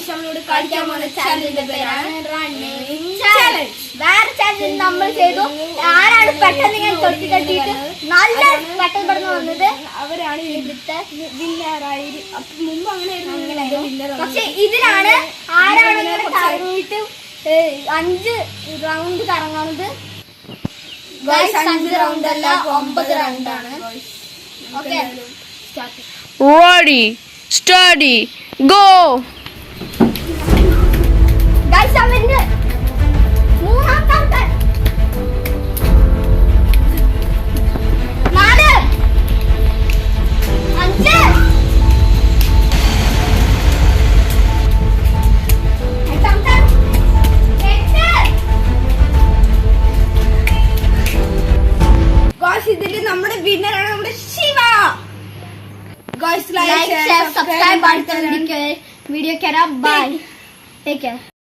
നമ്മളോട് കളിക്കാൻ പോകുന്ന ചാലഞ്ചിന്റെ പേരാണ് റണ്ണിങ് ചാലഞ്ച്. വേറെ ചാലഞ്ച് നമ്മൾ ചെയ്തു. ആരാണ് പെട്ടെന്ന് ഇങ്ങനെ തൊട്ടി തട്ടിയിട്ട് നല്ല പെട്ടെന്ന് പെട്ടെന്ന് വന്നത് അവരാണ് ഇവിടുത്തെ വിന്നറായി. മുമ്പ് അങ്ങനെ, പക്ഷെ ഇതിലാണ് ആരാണ് ഇങ്ങനെ കറങ്ങിയിട്ട് 5 റൗണ്ട് കറങ്ങുന്നത്. 5 റൗണ്ട് അല്ല 9 റൗണ്ടാണ്. Okay, ready steady go. Guys അവന്റെ മൂന്നാമത്തെ 4 5 ഇതില് നമ്മുടെ വിന്നറാണ് നമ്മുടെ Shiva. Guys, like, share, subscribe, and video. Bye. Take care.